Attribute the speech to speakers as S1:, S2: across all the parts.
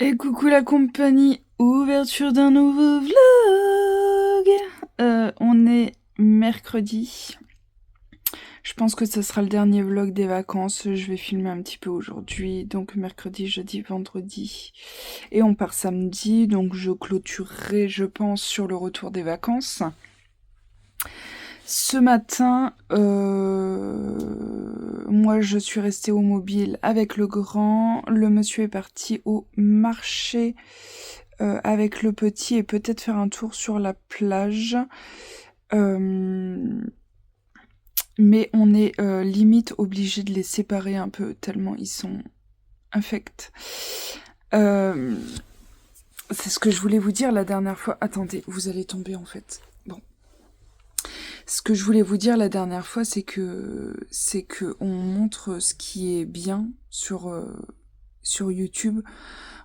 S1: Et coucou la compagnie, ouverture d'un nouveau vlog. On est mercredi. Je pense que ce sera le dernier vlog des vacances. Je vais filmer un petit peu aujourd'hui. Donc mercredi, jeudi, vendredi. Et on part samedi. Donc je clôturerai, je pense, sur le retour des vacances. Ce matin, moi je suis restée au mobile avec le grand. Le monsieur est parti au marché avec le petit et peut-être faire un tour sur la plage. Mais on est limite obligé de les séparer un peu tellement ils sont infects. C'est ce que je voulais vous dire la dernière fois. Attendez, vous allez tomber en fait. Bon. Ce que je voulais vous dire la dernière fois, c'est que on montre ce qui est bien sur YouTube.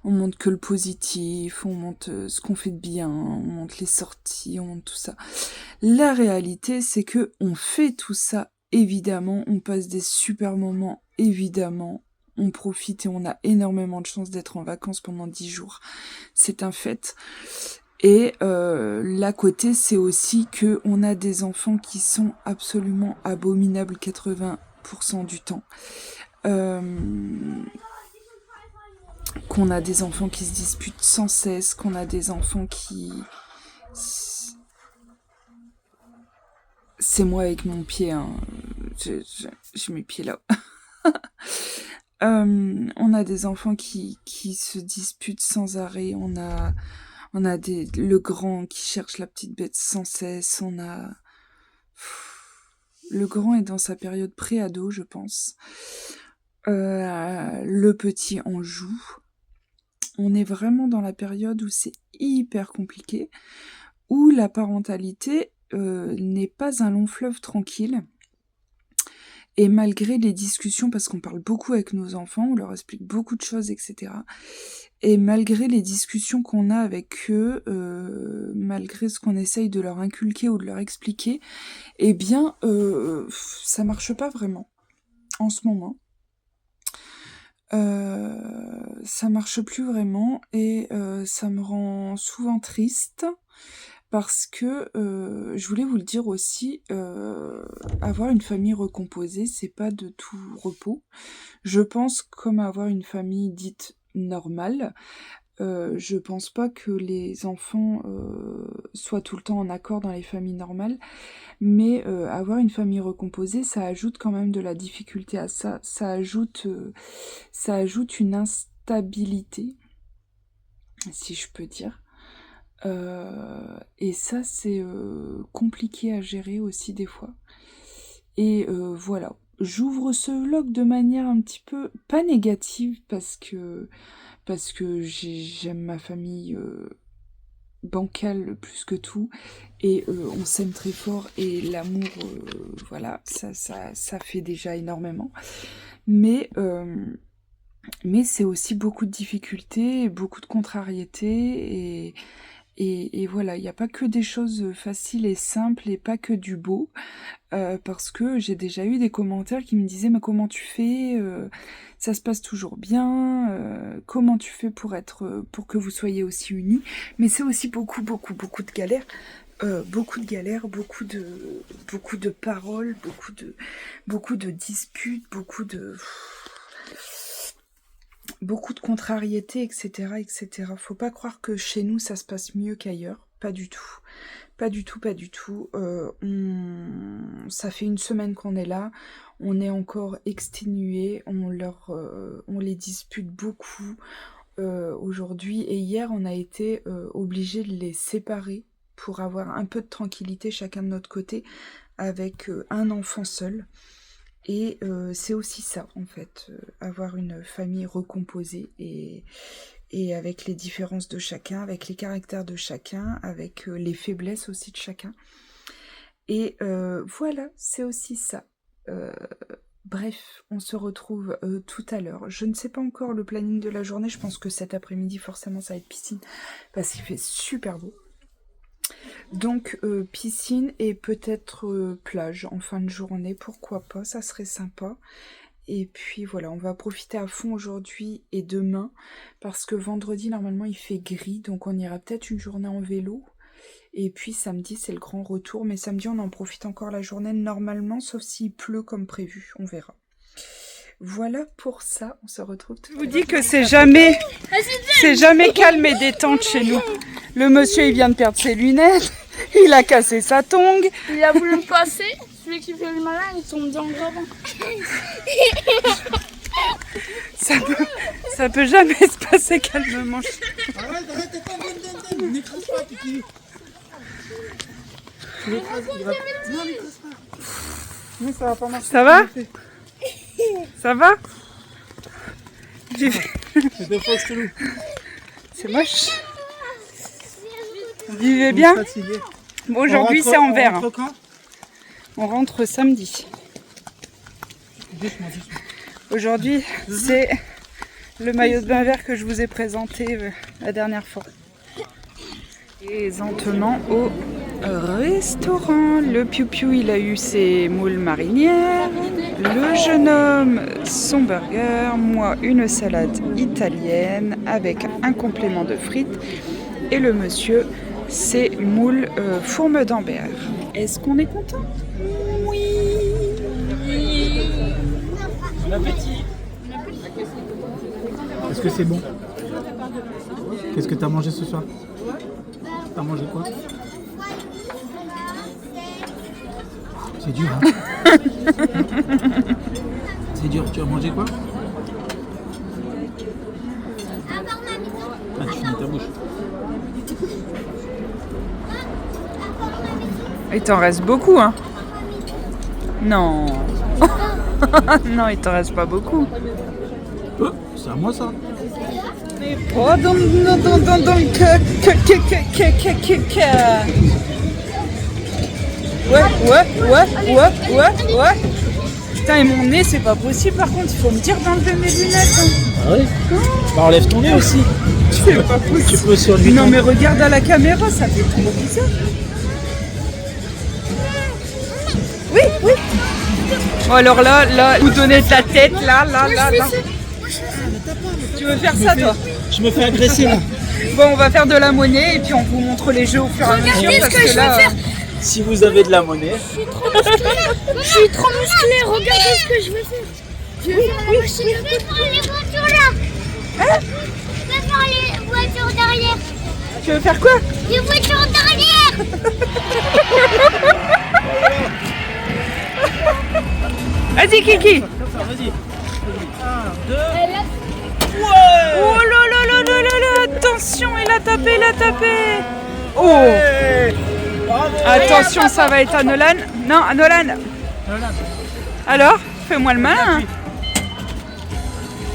S1: On montre que le positif, on montre ce qu'on fait de bien, on montre les sorties, on montre tout ça. La réalité, c'est que on fait tout ça, évidemment, on passe des super moments, évidemment, on profite et on a énormément de chance d'être en vacances pendant 10 jours. C'est un fait. Et l'à côté, c'est aussi que on a des enfants qui sont absolument abominables 80% du temps. Qu'on a des enfants qui se disputent sans cesse, qu'on a des enfants qui... C'est moi avec mon pied, hein. J'ai mes pieds là. On a des enfants qui se disputent sans arrêt, on a le grand qui cherche la petite bête sans cesse, on a... Le grand est dans sa période pré-ado, je pense. Le petit en joue. On est vraiment dans la période où c'est hyper compliqué, où la parentalité n'est pas un long fleuve tranquille. Et malgré les discussions, parce qu'on parle beaucoup avec nos enfants, on leur explique beaucoup de choses, etc. Et malgré les discussions qu'on a avec eux, malgré ce qu'on essaye de leur inculquer ou de leur expliquer, eh bien, ça marche pas vraiment en ce moment. Ça marche plus vraiment et ça me rend souvent triste parce que je voulais vous le dire aussi, avoir une famille recomposée, c'est pas de tout repos. Je pense comme avoir une famille dite normale. Je pense pas que les enfants soient tout le temps en accord dans les familles normales, mais avoir une famille recomposée, ça ajoute quand même de la difficulté à ça. Ça ajoute une instabilité, si je peux dire. Et ça, c'est compliqué à gérer aussi des fois. Et voilà. J'ouvre ce vlog de manière un petit peu pas négative parce que j'aime ma famille bancale plus que tout et on s'aime très fort et l'amour voilà ça fait déjà énormément mais c'est aussi beaucoup de difficultés, beaucoup de contrariétés et voilà, il n'y a pas que des choses faciles et simples et pas que du beau, parce que j'ai déjà eu des commentaires qui me disaient mais comment tu fais, ça se passe toujours bien, comment tu fais pour que vous soyez aussi unis, mais c'est aussi beaucoup de galères. Beaucoup de paroles, beaucoup de disputes, beaucoup de contrariétés, etc., etc. Faut pas croire que chez nous ça se passe mieux qu'ailleurs, pas du tout. Pas du tout, pas du tout. Ça fait une semaine qu'on est là, on est encore exténués, on les dispute beaucoup aujourd'hui. Et hier, on a été obligés de les séparer pour avoir un peu de tranquillité chacun de notre côté avec un enfant seul. Et c'est aussi ça, en fait, avoir une famille recomposée et avec les différences de chacun, avec les caractères de chacun, avec les faiblesses aussi de chacun. Et voilà, c'est aussi ça. Bref, on se retrouve tout à l'heure. Je ne sais pas encore le planning de la journée, je pense que cet après-midi, forcément, ça va être piscine, parce qu'il fait super beau. Donc, piscine et peut-être plage en fin de journée, pourquoi pas, ça serait sympa. Et puis voilà, on va profiter à fond aujourd'hui et demain, parce que vendredi, normalement, il fait gris, donc on ira peut-être une journée en vélo. Et puis samedi, c'est le grand retour, mais samedi, on en profite encore la journée normalement, sauf s'il pleut comme prévu, on verra. Voilà pour ça, on se retrouve tout à l'heure. Je vous dis que c'est jamais calme et détente chez nous. Le monsieur, il vient de perdre ses lunettes, il a cassé sa tongue.
S2: Il a voulu me passer, celui qui fait le malin, il tombe dans le ravin.
S1: Ça peut jamais se passer calmement.
S3: Arrête, n'écrase pas, Kiki. Tu l'écrases, il va... Non, n'écrase pas. Non, ça va pas marcher.
S1: Ça va? Ça va?
S3: C'est deux fois que je te loue.
S1: C'est moche. Vous vivez bien? Bon, aujourd'hui, c'est en vert.
S3: On rentre quand?
S1: On rentre samedi.
S3: Doucement.
S1: Aujourd'hui, c'est le maillot de bain vert que je vous ai présenté la dernière fois. Présentement au restaurant. Le Piu-Piu, il a eu ses moules marinières. Le jeune homme, son burger. Moi, une salade italienne avec un complément de frites. Et le monsieur, ses moules fourme d'Ambert. Est-ce qu'on est content? Oui.
S3: Bon appétit. Est-ce que c'est bon? Qu'est-ce que t'as mangé ce soir? T'as mangé quoi? C'est dur, hein? C'est dur, tu as mangé quoi? Ah, tu finis ta bouche.
S1: Il t'en reste beaucoup, hein? Non. Non, il t'en reste pas beaucoup.
S3: C'est à moi ça?
S1: Oh, donc, Ouais. Putain, et mon nez, c'est pas possible, par contre, il faut me dire d'enlever mes lunettes. Hein.
S3: Ah oui? Bah enlève ton nez aussi.
S1: C'est pas possible.
S3: Tu peux sur lui.
S1: Non, mais regarde à la caméra, ça fait trop bizarre. Oui. Bon, alors là, vous donnez de la tête, là. Tu veux faire ça, toi?
S3: Je me fais agresser là.
S1: Bon, on va faire de la monnaie et puis on vous montre les jeux au fur et à mesure.
S2: Regardez ce que je veux faire.
S3: Si vous avez de la monnaie.
S2: Je suis trop musclé, regardez ce que je vais faire. Je vais faire la machine.
S4: Je vais faire les voitures là.
S1: Hein?
S4: Je vais faire les voitures derrière.
S1: Tu veux faire quoi?
S4: Les voitures derrière.
S1: Vas-y, Kiki.
S3: Vas-y. 1, 2.
S1: Ouais. Oh là, attention, il a tapé. Oh.
S3: Bravo.
S1: Attention, ça va être à Nolan. Non, à Nolan. Alors, fais-moi le malin.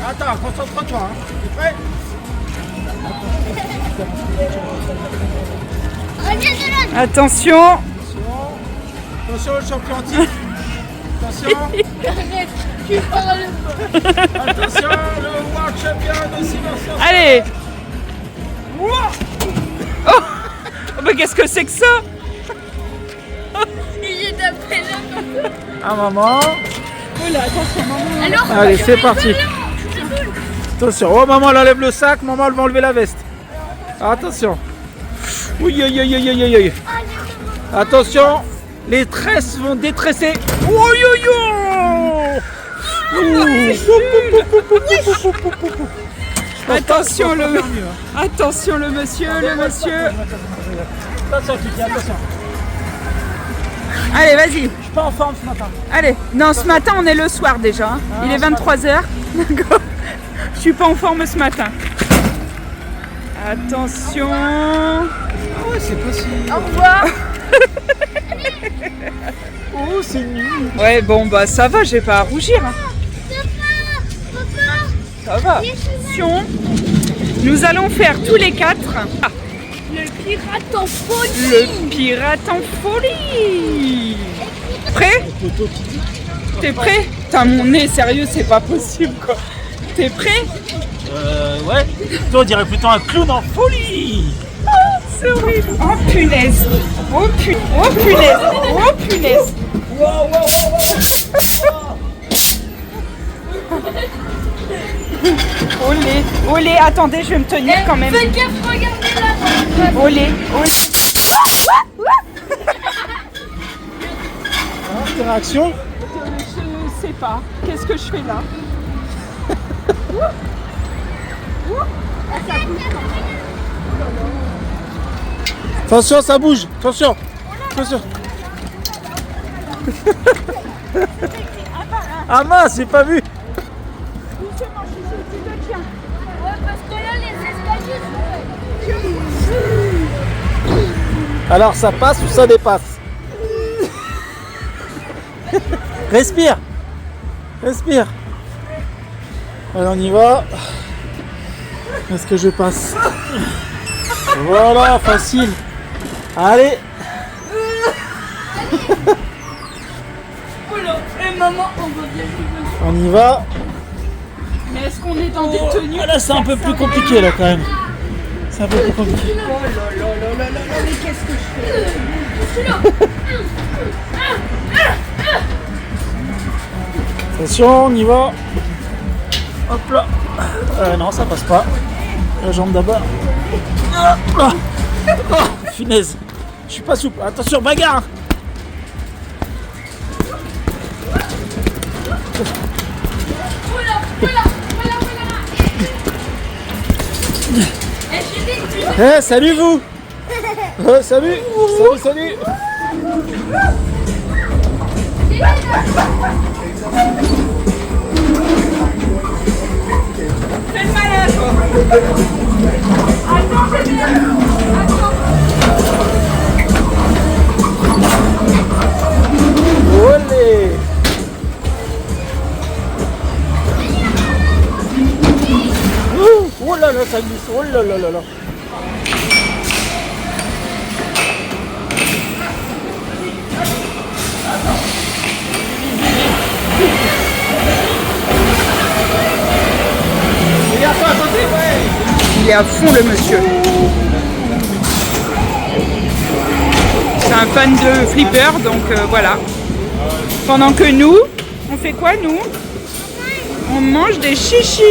S3: Attends, concentre-toi. Hein. T'es prêt?
S1: Attention.
S3: Attention, le champion en titre. Attention. Attention, le World Champion de silence.
S1: Allez. Oh. Mais qu'est-ce que c'est que ça?
S2: J'ai tapé là.
S3: Ah maman.
S1: Attention, maman.
S2: Alors,
S3: Allez, c'est parti. Attention, oh maman elle enlève le sac, maman elle va enlever la veste. Attention. Oui. Attention, les tresses vont détresser.
S1: Attention le monsieur.
S3: Attention Kiki, attention.
S1: Allez, vas-y.
S3: Je suis pas en forme ce matin.
S1: Allez. Non, ce matin, on est le soir déjà. Hein. Il est 23h. D'accord. Je suis pas en forme ce matin. Attention.
S3: Ah ouais, c'est possible.
S2: au revoir.
S3: Oh, c'est nul.
S1: Ouais, bon, bah ça va, j'ai pas à rougir. Hein. Ça va. Attention. Nous allons faire tous les 4. Ah.
S2: Le pirate en folie.
S1: Le pirate en folie. Prêt? T'es prêt? Putain, mon nez, sérieux, c'est pas possible, quoi. T'es prêt?
S3: Ouais. Toi, on dirait plutôt un clown en folie.
S1: Oh, c'est horrible. Oh, punaise. Oh, punaise. Olé, olé, attendez, je vais me tenir quand même.
S2: Faites gaffe, regardez là.
S1: Olé, olé.
S3: Interaction.
S1: Je sais pas. Qu'est-ce que je fais là?
S3: Attention, ça bouge. Attention. Attention. Ah mince, j'ai pas vu.
S2: Ouais, parce que là, les escaliers.
S3: Alors ça passe ou ça dépasse? Respire. Respire. Allez, on y va. Est-ce que je passe? Voilà, facile. Allez.
S2: Et maman, on va bien jouer.
S3: On y va.
S1: Mais est-ce qu'on est dans des tenues?
S3: Ah, là, c'est un peu plus compliqué là quand même. C'est un peu plus compliqué.
S1: Oh là là là là là là, mais qu'est-ce que je fais?
S3: Attention, on y va. Hop là. Non, ça passe pas. La jambe d'abord. Hop là. Oh, finesse. Je suis pas souple. Attention, bagarre. Eh, salut vous. Salut. Salut, salut.
S1: Fais le malin, toi. Attends, c'est bien. Attends.
S3: Olé. Oh là là, ça glisse. Oh là là là là.
S1: Il est à fond le monsieur. C'est un fan de flipper, donc voilà. Pendant que nous, on fait quoi nous? On mange des chichis.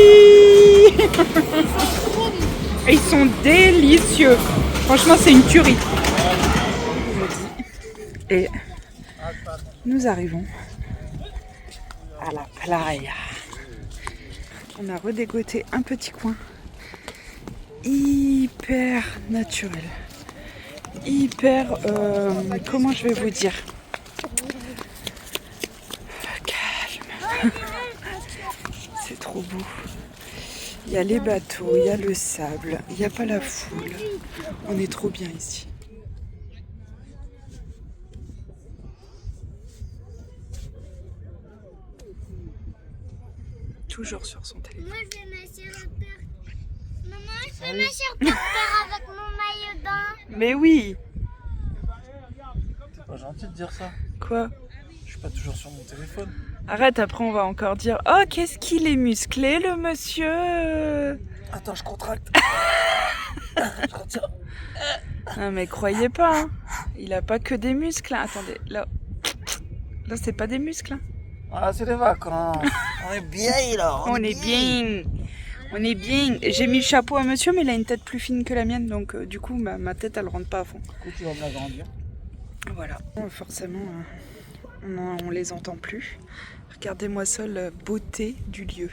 S1: Et ils sont délicieux. Franchement, c'est une tuerie. Et nous arrivons à la playa. On a redégoté un petit coin hyper naturel, hyper, comment je vais vous dire, calme. C'est trop beau. Il y a les bateaux, il y a le sable, il n'y a pas la foule. On est trop bien ici. Toujours sur son téléphone.
S4: Moi, je vais m'asseoir au père. Maman, je vais m'asseoir au père avec mon maillot de bain.
S1: Mais oui.
S3: C'est pas gentil de dire ça.
S1: Quoi?
S3: Je suis pas toujours sur mon téléphone.
S1: Arrête, après on va encore dire « Oh, qu'est-ce qu'il est musclé le monsieur !»
S3: Attends, je contracte. Je retire.
S1: Non mais croyez pas, hein. Il a pas que des muscles. Hein. Attendez, là c'est pas des muscles. Hein.
S3: Ah, c'est les vacances. On est bien là.
S1: On est bien. On est bien. J'ai mis le chapeau à monsieur, mais il a une tête plus fine que la mienne, donc du coup ma tête elle rentre pas à fond.
S3: Du coup, tu vas me l'agrandir.
S1: Voilà. Forcément, on les entend plus. Regardez-moi ça, la beauté du lieu.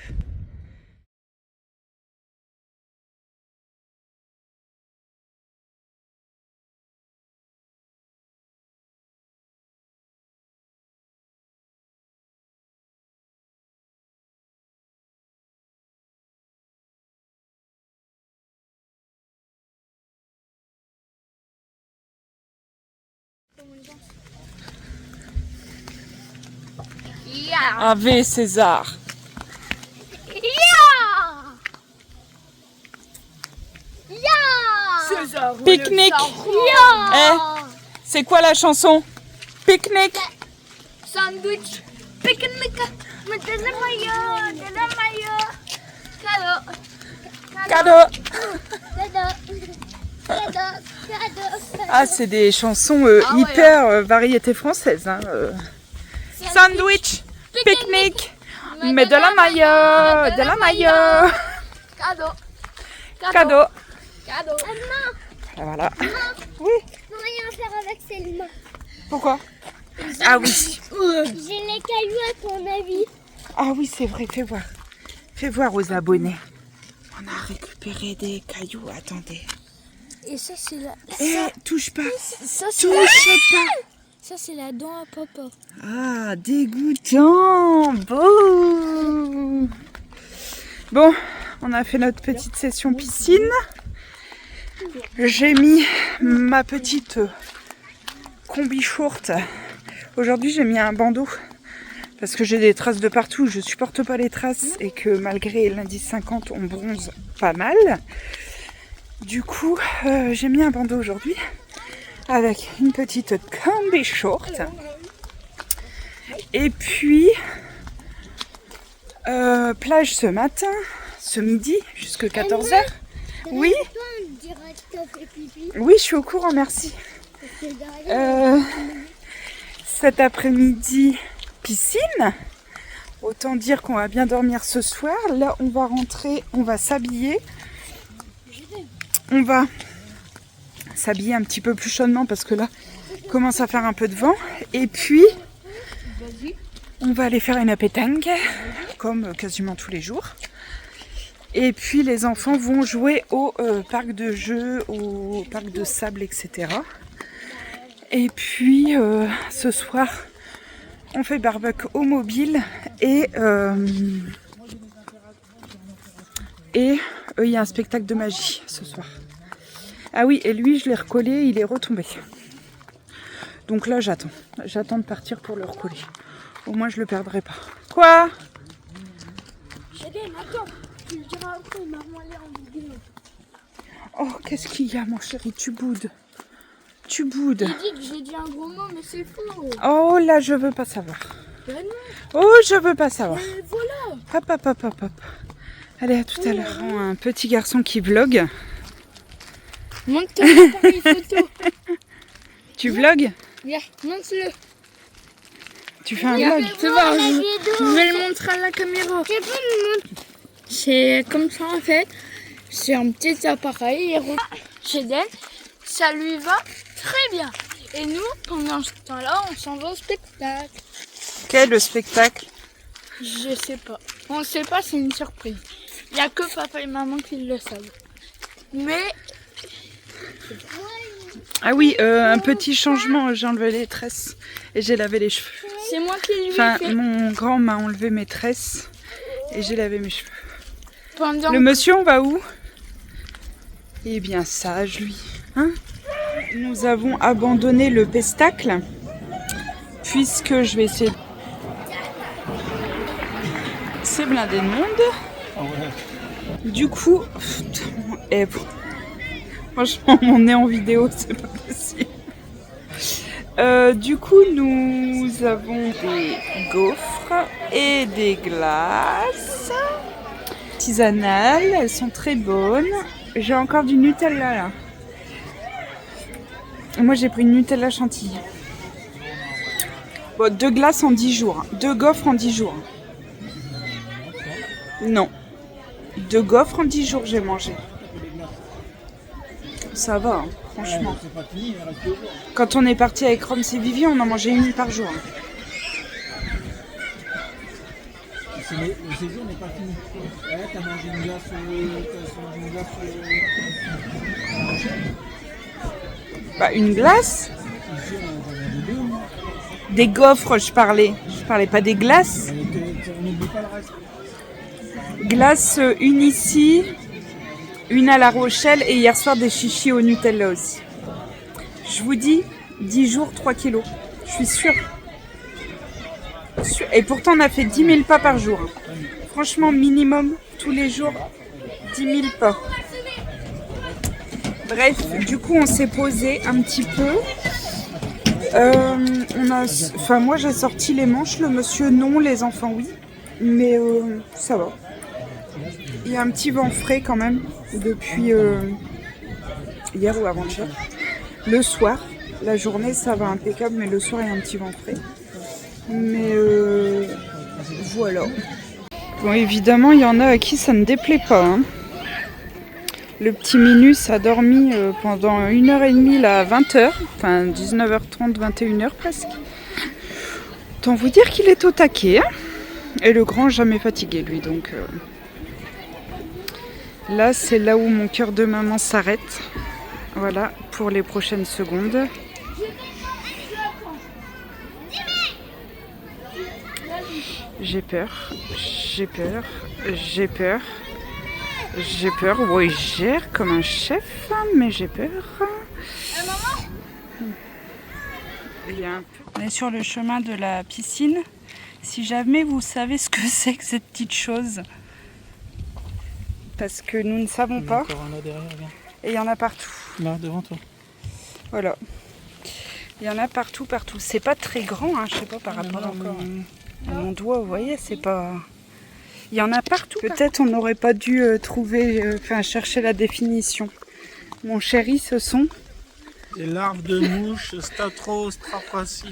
S1: Ave César. Pique-nique. Eh, c'est quoi la chanson? Pique-nique.
S2: Sandwich. Pique-nique.
S4: Mais t'as le maillot, Cadeau.
S1: Cadeau.
S4: Cadeau.
S1: Ah, c'est des chansons hyper variété française. Hein, Sandwich, pique-nique, Mais de la maillot, de la maillot.
S2: Cadeau.
S1: Cadeau.
S2: Cadeau.
S1: Voilà. Oui.
S4: Faut rien faire avec ses mains.
S1: Pourquoi? Ah oui.
S4: J'ai les cailloux à ton avis.
S1: Ah oui, c'est vrai. Fais voir. Fais voir aux abonnés. On a récupéré des cailloux. Attendez.
S2: Et ça, c'est la...
S1: Eh, touche pas.
S2: Ça, c'est
S1: Touche pas.
S2: Ça, c'est la dent à papa.
S1: Ah, dégoûtant. Beau. Bon, on a fait notre petite session piscine. J'ai mis ma petite combi short. Aujourd'hui, j'ai mis un bandeau parce que j'ai des traces de partout. Je supporte pas les traces et que malgré l'indice 50, on bronze pas mal. Du coup, j'ai mis un bandeau aujourd'hui avec une petite combi short. Et puis, plage ce matin, ce midi, jusqu'à 14h. Oui,
S4: Toi, on dirait que t'as fait pipi.
S1: oui, je suis au courant, merci.
S4: Parce que derrière,
S1: Cet après-midi, piscine. Autant dire qu'on va bien dormir ce soir. Là, on va rentrer, on va s'habiller. On va s'habiller un petit peu plus chaudement parce que là, il commence à faire un peu de vent. Et puis, on va aller faire une pétanque, comme quasiment tous les jours. Et puis, les enfants vont jouer au parc de jeux, au parc de sable, etc. Et puis, ce soir, on fait barbecue au mobile et il y a un spectacle de magie ce soir. Ah oui, et lui, je l'ai recollé, il est retombé. Donc là, j'attends. J'attends de partir pour le recoller. Au moins, je le perdrai pas. Quoi?
S2: Attends, tu le diras après, maman elle est en vidéo.
S1: Oh, qu'est-ce qu'il y a, mon chéri? Tu boudes. Tu boudes.
S2: Il dit que j'ai dit un gros mot, mais c'est faux.
S1: Oh là, je veux pas savoir.
S2: Ben non,
S1: Oh, je veux pas savoir.
S2: mais voilà.
S1: Hop, hop, hop, hop, hop. Allez, à tout à l'heure. Un petit garçon qui vlog.
S2: Montre ton appareil photo.
S1: Tu vlogs?
S2: Viens, montre-le.
S1: Tu fais un vlog?
S2: Tu vois, je vais le montrer à la caméra. C'est comme ça en fait. C'est un petit appareil. Chez Dan, ça lui va très bien. Et nous, pendant ce temps-là, on s'en va au spectacle.
S1: Quel le spectacle?
S2: Je sais pas. On sait pas, c'est une surprise. Il n'y a que papa et maman qui le savent. Mais
S1: Ah oui, un petit changement. J'ai enlevé les tresses et j'ai lavé les cheveux.
S2: c'est moi qui lui ai
S1: Enfin,
S2: fait.
S1: mon grand m'a enlevé mes tresses et j'ai lavé mes cheveux.
S2: Pendant
S1: Le monsieur, on va où? Il est bien sage, lui. Hein? Nous avons abandonné le pestacle puisque je vais essayer. C'est blindé de monde. Du coup, franchement, mon nez en vidéo, c'est pas possible. Du coup, nous avons des gaufres et des glaces artisanales. Elles sont très bonnes. J'ai encore du Nutella là. Moi, j'ai pris une Nutella chantilly. Bon, 2 glaces en 10 jours. 2 gaufres en 10 jours. Non. 2 gaufres en 10 jours, j'ai mangé. Ça va, hein, franchement. Quand on est parti avec Roms et Vivi, on en mangeait une par jour.
S3: Le séjour n'est pas fini. T'as mangé une glace,
S1: Bah, une glace? Des gaufres, je parlais. Je parlais pas des glaces.
S3: On n'oublie pas le reste.
S1: Glace, une ici, une à La Rochelle et hier soir des chichis au Nutella aussi. Je vous dis, 10 jours, 3 kilos. Je suis sûre. Et pourtant, on a fait 10 000 pas par jour. Franchement, minimum, tous les jours, 10 000 pas. Bref, du coup, on s'est posé un petit peu. Moi, j'ai sorti les manches. Le monsieur, non. Les enfants, oui. Mais ça va. Il y a un petit vent frais quand même depuis hier ou avant-hier. Le soir, la journée, ça va impeccable, mais le soir, il y a un petit vent frais. Mais voilà. Bon, évidemment, il y en a à qui ça ne déplaît pas. Hein. Le petit Minus a dormi pendant 1h30 là, à 20h, enfin 19h30, 21h presque. Autant vous dire qu'il est au taquet. Hein. Et le grand jamais fatigué lui, donc là c'est là où mon cœur de maman s'arrête. Voilà pour les prochaines secondes. J'ai peur, j'ai peur, j'ai peur. J'ai peur, oui, je gère comme un chef, mais j'ai peur. On est sur le chemin de la piscine. Si jamais vous savez ce que c'est que cette petite chose, parce que nous ne savons pas.
S3: Encore un là derrière, regarde.
S1: Et il y en a partout.
S3: Là, devant toi.
S1: Voilà. Il y en a partout, partout. C'est pas très grand, hein, je sais pas par rapport à mon doigt, vous voyez, c'est pas... Il y en a partout. Peut-être on n'aurait pas dû chercher la définition. Mon chéri, ce sont...
S3: Des larves de mouches,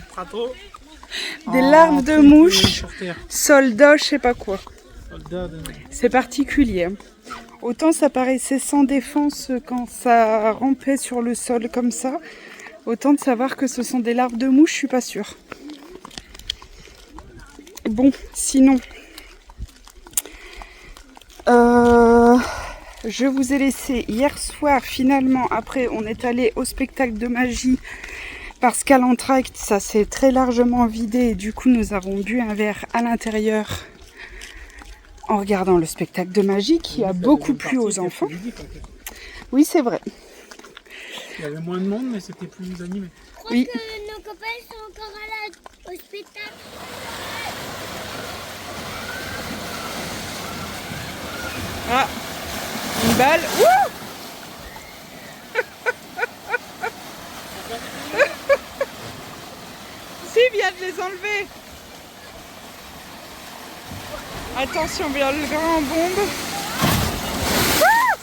S3: prato.
S1: Des larves de mouches, soldats, je sais pas quoi. C'est particulier. Autant ça paraissait sans défense quand ça rampait sur le sol comme ça. Autant de savoir que ce sont des larves de mouches, je suis pas sûre. Bon, sinon... je vous ai laissé hier soir, finalement, après on est allé au spectacle de magie parce qu'à l'entracte ça s'est très largement vidé et du coup nous avons bu un verre à l'intérieur en regardant le spectacle de magie qui a beaucoup plu aux enfants. Oui, c'est vrai.
S3: Il y avait moins de monde mais c'était plus animé.
S1: Oui.
S4: Nos copains sont encore au spectacle.
S1: Ah, une balle. Wouh! Si, viens de les enlever. Attention, bien le grand bombe.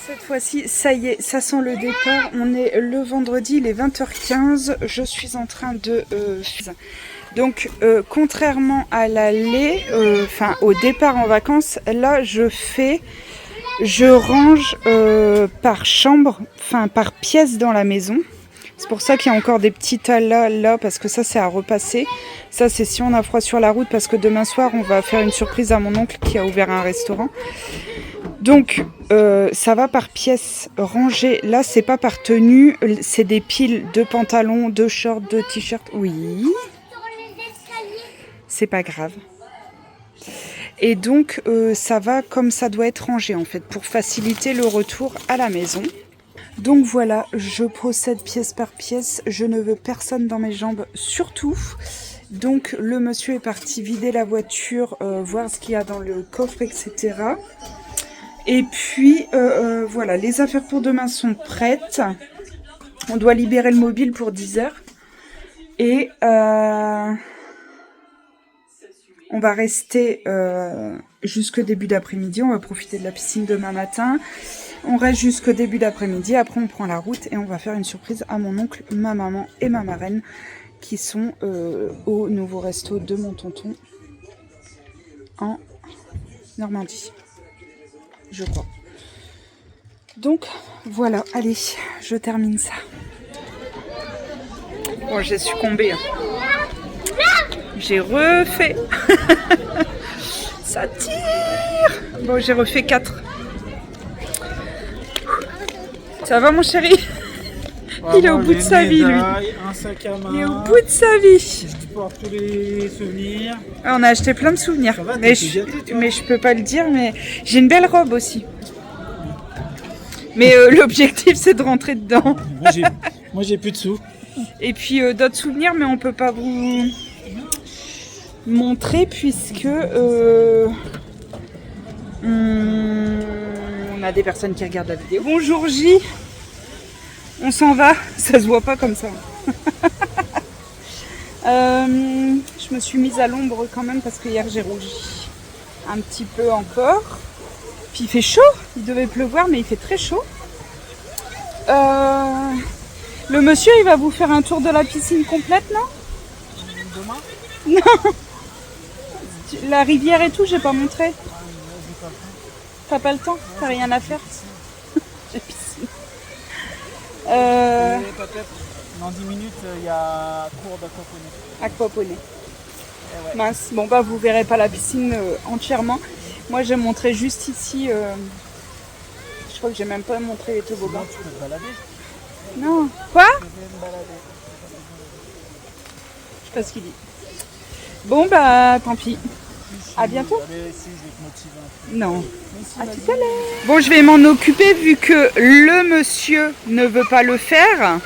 S1: Cette fois-ci, ça y est, ça sent le départ. On est le vendredi, il est 20h15. Je suis en train de... Donc, contrairement à l'aller, au départ en vacances, là, je range par chambre, par pièce dans la maison. C'est pour ça qu'il y a encore des petits tas là, parce que ça, c'est à repasser. Ça, c'est si on a froid sur la route, parce que demain soir, on va faire une surprise à mon oncle qui a ouvert un restaurant. Donc, ça va par pièce rangée. Là, c'est pas par tenue, c'est des piles de pantalons, de shorts, de t-shirts. Oui, c'est pas grave. Et donc, ça va comme ça doit être rangé, en fait, pour faciliter le retour à la maison. Donc voilà, je procède pièce par pièce. Je ne veux personne dans mes jambes, surtout. Donc, le monsieur est parti vider la voiture, voir ce qu'il y a dans le coffre, etc. Et puis, voilà, les affaires pour demain sont prêtes. On doit libérer le mobile pour 10h. Et... on va rester jusqu'au début d'après-midi. On va profiter de la piscine demain matin. On reste jusqu'au début d'après-midi. Après, on prend la route et on va faire une surprise à mon oncle, ma maman et ma marraine qui sont au nouveau resto de mon tonton en Normandie, je crois. Donc, voilà. Allez, je termine ça. Bon, j'ai succombé. J'ai refait. Ça tire. Bon, j'ai refait 4. Ça va, mon chéri? Il est au bout de sa vie, lui.
S3: Un sac à main.
S1: Il est au bout de sa vie.
S3: Je porte tous les souvenirs.
S1: On a acheté plein de souvenirs.
S3: Ça va,
S1: mais
S3: je
S1: peux pas le dire, mais j'ai une belle robe aussi. Mais l'objectif, c'est de rentrer dedans.
S3: Moi, j'ai plus de sous.
S1: Et puis, d'autres souvenirs, mais on peut pas vous montrer puisque on a des personnes qui regardent la vidéo. Bonjour J, on s'en va, ça se voit pas comme ça. Je me suis mise à l'ombre quand même parce que hier j'ai rougi un petit peu encore. Puis il fait chaud, il devait pleuvoir mais il fait très chaud. Le monsieur il va vous faire un tour de la piscine complète, non?
S3: Demain?
S1: Non. La rivière et tout, j'ai pas montré. T'as pas le temps? T'as rien à faire? J'ai piscine.
S3: Dans 10 minutes, il y a cours d'aquaponie.
S1: Aquaponie.
S3: Ouais.
S1: Mince. Bon bah vous verrez pas la piscine entièrement. Moi j'ai montré juste ici. Je crois que j'ai même pas montré les toboggans.
S3: Tu peux te balader.
S1: Non. Quoi?
S3: Tu peux me balader.
S1: Je sais pas ce qu'il dit. Bon bah tant pis. À bientôt.
S3: Allez, si, je vais te motiver un peu.
S1: Non.
S3: Si,
S1: À
S3: vas-y.
S1: tout à l'heure. Bon, je vais m'en occuper vu que le monsieur ne veut pas le faire.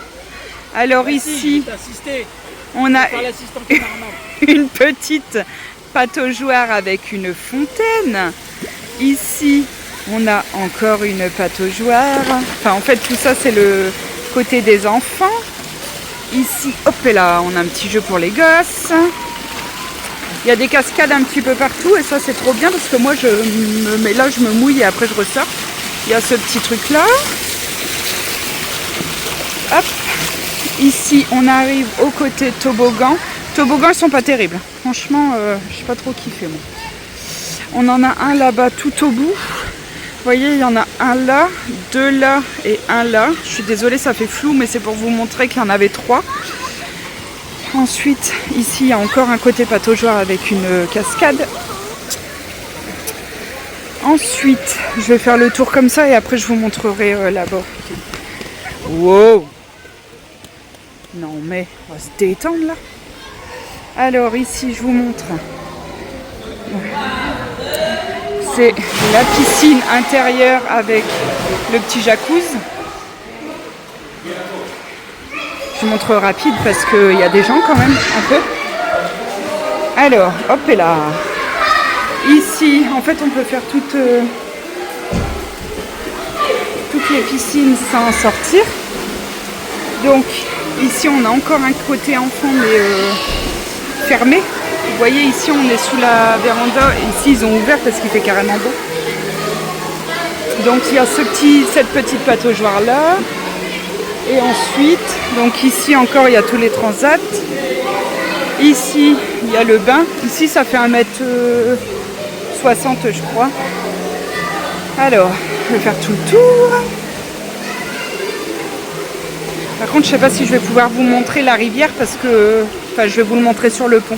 S1: Alors ici,
S3: T'assister
S1: on a
S3: par l'assistant cameraman.
S1: une petite pataugeoire avec une fontaine. Ici, on a encore une pataugeoire. Enfin, en fait, tout ça, c'est le côté des enfants. Ici, hop et là, on a un petit jeu pour les gosses. Il y a des cascades un petit peu partout et ça, c'est trop bien parce que moi, je me mouille et après, je ressors. Il y a ce petit truc-là. Hop. Ici, on arrive au côté toboggan. Toboggans, ils sont pas terribles. Franchement, je sais pas trop kiffé, moi. On en a un là-bas tout au bout. Vous voyez, il y en a un là, deux là et un là. Je suis désolée, ça fait flou, mais c'est pour vous montrer qu'il y en avait 3. Ensuite, ici, il y a encore un côté pataugeoire avec une cascade. Ensuite, je vais faire le tour comme ça et après, je vous montrerai là-bas. Wow! Non, mais on va se détendre là. Alors, ici, je vous montre. C'est la piscine intérieure avec le petit jacuzzi. Je vous montre rapide parce qu'il y a des gens quand même, un peu. Alors, hop et là. Ici, en fait, on peut faire toutes les piscines sans sortir. Donc, ici, on a encore un côté enfant, mais fermé. Vous voyez, ici, on est sous la véranda. Ici, ils ont ouvert parce qu'il fait carrément beau. Donc, il y a cette petite pataugeoire là. Et ensuite, donc ici encore, il y a tous les transats. Ici, il y a le bain. Ici, ça fait 1m60, je crois. Alors, je vais faire tout le tour. Par contre, je ne sais pas si je vais pouvoir vous montrer la rivière parce que... Enfin, je vais vous le montrer sur le pont.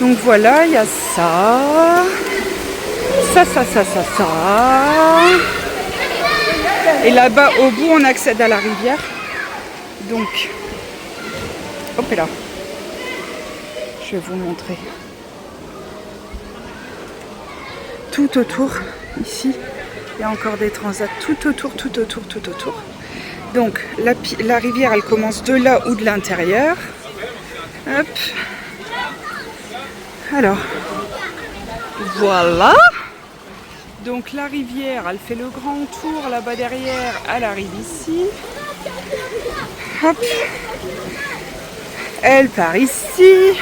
S1: Donc voilà, il y a ça. Ça. Et là-bas, au bout, on accède à la rivière. Donc, hop et là. Je vais vous montrer. Tout autour, ici, il y a encore des transats. Tout autour. Donc, la rivière, elle commence de là ou de l'intérieur. Hop. Alors, voilà. Donc la rivière, elle fait le grand tour là-bas derrière, elle arrive ici. Hop. Elle part ici.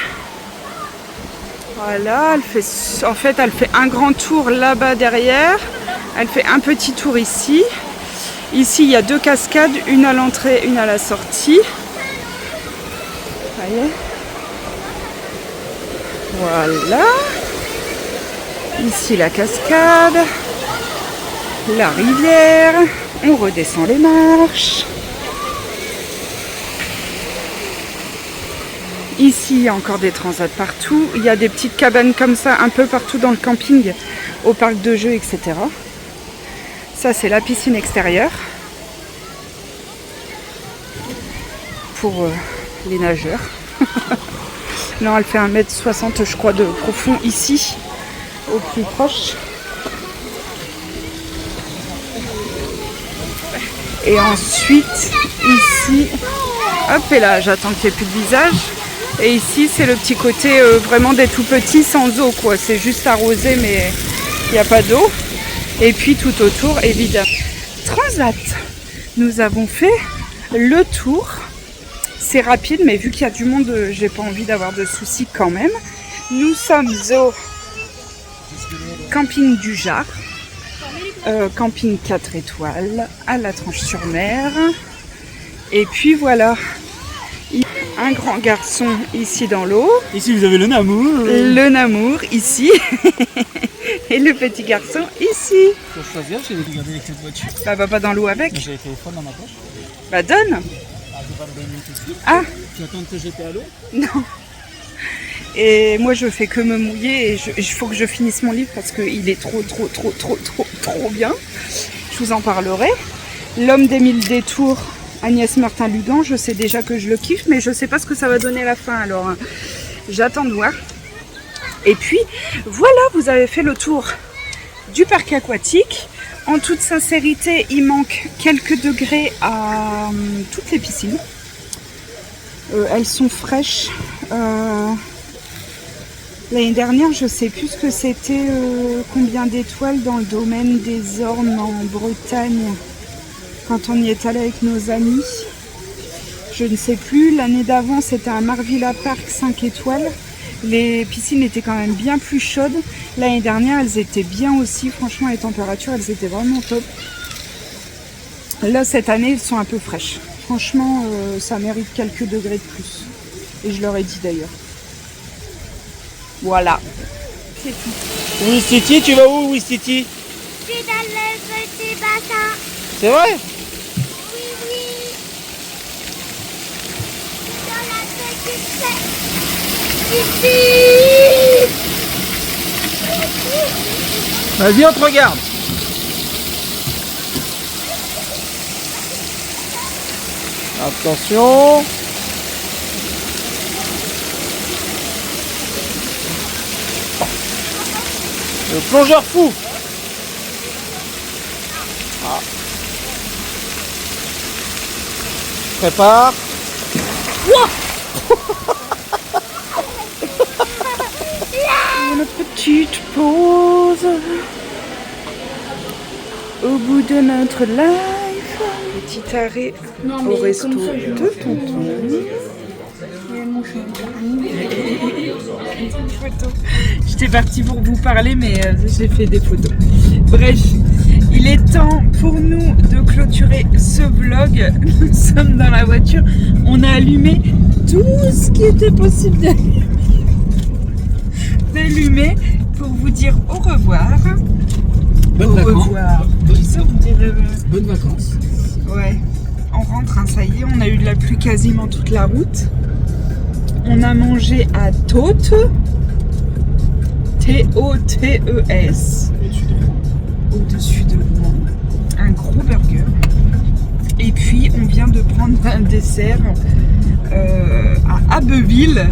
S1: Voilà, elle fait un grand tour là-bas derrière. Elle fait un petit tour ici. Ici, il y a 2 cascades, une à l'entrée, une à la sortie. Vous voyez ? Voilà. Ici la cascade, la rivière, on redescend les marches. Ici, il y a encore des transats partout. Il y a des petites cabanes comme ça un peu partout dans le camping, au parc de jeux, etc. Ça, c'est la piscine extérieure pour les nageurs. Non, elle fait 1m60, je crois, de profond ici. Au plus proche. Et ensuite, ici, hop, et là, j'attends qu'il n'y ait plus de visage. Et ici, c'est le petit côté vraiment des tout petits sans eau, quoi. C'est juste arrosé, mais il n'y a pas d'eau. Et puis, tout autour, évidemment. Transat. Nous avons fait le tour. C'est rapide, mais vu qu'il y a du monde, j'ai pas envie d'avoir de soucis quand même. Nous sommes au camping du Jard, camping 4 étoiles à la Tranche-sur-Mer. Et puis voilà, Un grand garçon ici dans l'eau.
S3: Ici vous avez le Namour.
S1: Le Namour ici. Et le petit garçon ici.
S3: Faut choisir, j'ai regardé avec cette voiture.
S1: Bah va pas dans l'eau avec.
S3: J'ai le téléphone dans ma poche.
S1: Bah donne.
S3: Ah, je vais pas le donner tout de suite.
S1: Ah
S3: Tu attends de te jeter à l'eau?
S1: non. Et moi je fais que me mouiller et il faut que je finisse mon livre parce qu'il est trop bien. Je vous en parlerai. L'homme des 1000 détours, Agnès Martin-Lugan, je sais déjà que je le kiffe, mais je sais pas ce que ça va donner à la fin, alors j'attends de voir. Et puis voilà, vous avez fait le tour du parc aquatique. En toute sincérité, il manque quelques degrés à toutes les piscines. Elles sont fraîches. L'année dernière, je sais plus ce que c'était, combien d'étoiles dans le domaine des Ormes en Bretagne, quand on y est allé avec nos amis. Je ne sais plus. L'année d'avant, c'était un Marvilla Park 5 étoiles. Les piscines étaient quand même bien plus chaudes. L'année dernière, elles étaient bien aussi. Franchement, les températures, elles étaient vraiment top. Là, cette année, elles sont un peu fraîches. Franchement, ça mérite quelques degrés de plus. Et je leur ai dit d'ailleurs. Voilà. C'est tout.
S3: Wistiti, tu vas où Wistiti?
S4: Je suis dans le petit bassin.
S3: C'est vrai?
S4: Oui, oui. Je suis dans la petite fête. Ici.
S3: Vas-y, on te regarde. Attention. Le plongeur fou. Ah. Prépare.
S1: Une petite pause au bout de notre life. Petit arrêt
S2: Non,
S1: au
S2: mais
S1: resto
S2: comme ça, je
S1: de tonton. J'étais partie pour vous parler, mais j'ai fait des photos. Bref, il est temps pour nous de clôturer ce vlog. Nous sommes dans la voiture. On a allumé tout ce qui était possible d'allumer pour vous dire au revoir.
S3: Bonnes
S1: Au
S3: vacances.
S1: revoir. Tu sais, on dirait...
S3: Bonnes vacances.
S1: Ouais, on rentre, hein, ça y est, on a eu de la pluie quasiment toute la route. On a mangé à Tôtes, T-O-T-E-S, au-dessus de Rouen, un gros burger. Et puis on vient de prendre un dessert à Abbeville,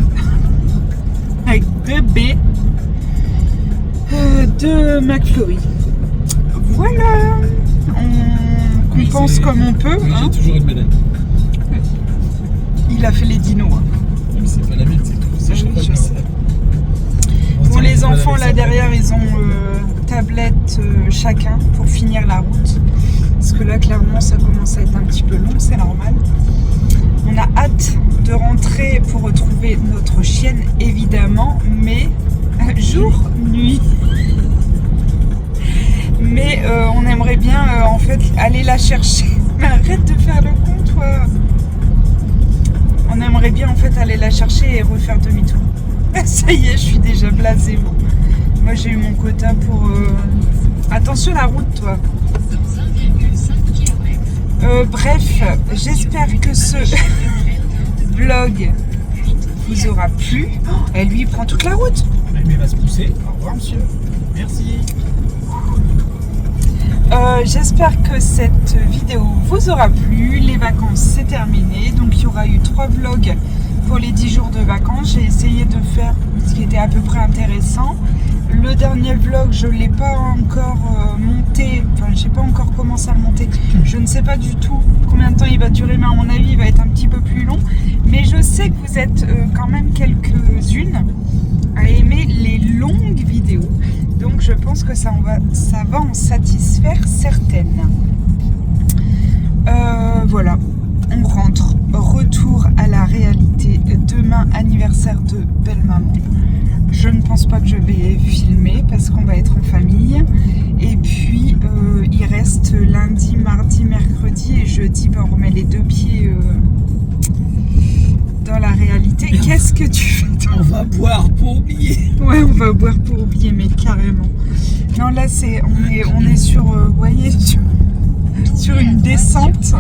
S1: avec 2 B de McFlurry. Voilà, on compense comme on peut.
S5: Oui,
S1: Hein.
S5: j'ai toujours une médaille.
S1: Il a fait les dinos. Hein.
S5: Mais c'est pas la mienne, c'est tout. C'est
S1: Ah
S5: chaque
S1: oui,
S5: fois
S1: je
S5: que-
S1: sais.
S5: On se
S1: Bon,
S5: tient
S1: les
S5: pas
S1: enfants
S5: avec
S1: là
S5: ça.
S1: derrière, ils ont tablette chacun pour finir la route. Parce que là, clairement, ça commence à être un petit peu long, c'est normal. On a hâte de rentrer pour retrouver notre chienne, évidemment, mais jour, nuit. Mais on aimerait bien en fait aller la chercher. Mais arrête de faire le con, toi. On aimerait bien en fait aller la chercher et refaire demi-tour. Ça y est, je suis déjà blasée. Bon. Moi j'ai eu mon quota pour... Attention la route, toi. Bref, j'espère que ce vlog vous aura plu. Oh, et lui il prend toute la route.
S5: Mais il va se pousser. Au revoir, monsieur. Merci.
S1: J'espère que cette vidéo vous aura plu. Les vacances c'est terminé, donc il y aura eu 3 vlogs pour les 10 jours de vacances. J'ai essayé de faire ce qui était à peu près intéressant. Le dernier vlog je ne l'ai pas encore monté, enfin j'ai pas encore commencé à le monter. Je ne sais pas du tout combien de temps il va durer, mais à mon avis il va être un petit peu plus long. Mais je sais que vous êtes quand même quelques-unes à aimer les longues vidéos. Donc je pense que ça va en satisfaire certaines. Voilà, on rentre. Retour à la réalité. Demain, anniversaire de belle-maman. Je ne pense pas que je vais filmer parce qu'on va être en famille. Et puis, il reste lundi, mardi, mercredi et jeudi. Ben, on remet les 2 pieds dans la réalité. Qu'est-ce que tu fais toi?
S5: On va boire pour oublier.
S1: Ouais, on va boire pour oublier, mais carrément. Non, là, on est sur, vous voyez, sur une descente.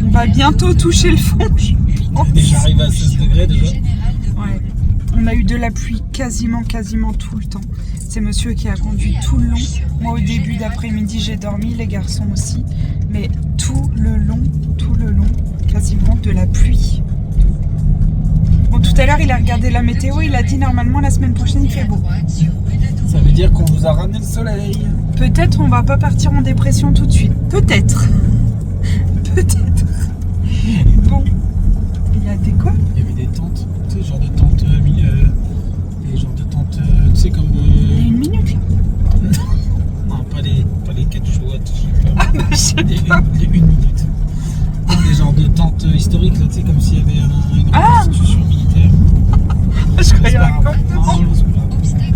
S1: On va bientôt toucher le fond, je pense.
S5: Déjà arrivé à 16 degrés déjà.
S1: Ouais. On a eu de la pluie quasiment tout le temps. C'est monsieur qui a conduit tout le long. Moi, au début d'après-midi, j'ai dormi, les garçons aussi. Mais tout le long, quasiment de la pluie. Bon, tout à l'heure, il a regardé la météo, il a dit normalement la semaine prochaine, il fait beau.
S5: Ça veut dire qu'on vous a ramené le soleil.
S1: Peut-être on va pas partir en dépression tout de suite. Peut-être. Peut-être. Bon. Il y a des quoi?
S5: Il y avait des tentes, tu sais, genre de tentes, des genres de tentes, tu sais, comme.
S1: Il y a une minute là.
S5: Non, pas les 4 chouettes, je sais pas.
S1: Ah bah je sais pas.
S5: Des 1 minute. Non, des genres de tentes historiques, là, tu sais, comme s'il y avait une institution militaire.
S1: Je croyais
S5: pas
S1: un
S5: grave.
S1: compliment.
S5: Non, c'est pas grave.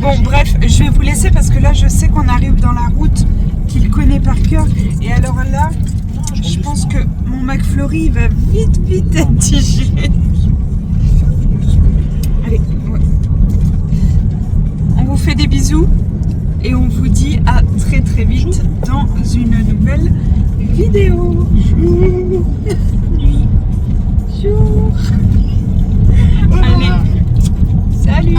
S1: Bon bref, je vais vous laisser parce que là je sais qu'on arrive dans la route qu'il connaît par cœur. Et alors là, je pense que mon McFlurry il va vite être digéré. Allez, ouais. On vous fait des bisous et on vous dit à très vite dans une nouvelle vidéo. Nuit. Jour. Allez, salut.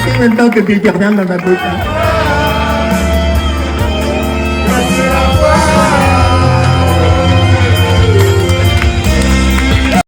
S6: C'est maintenant que quelqu'un dans ma bouche.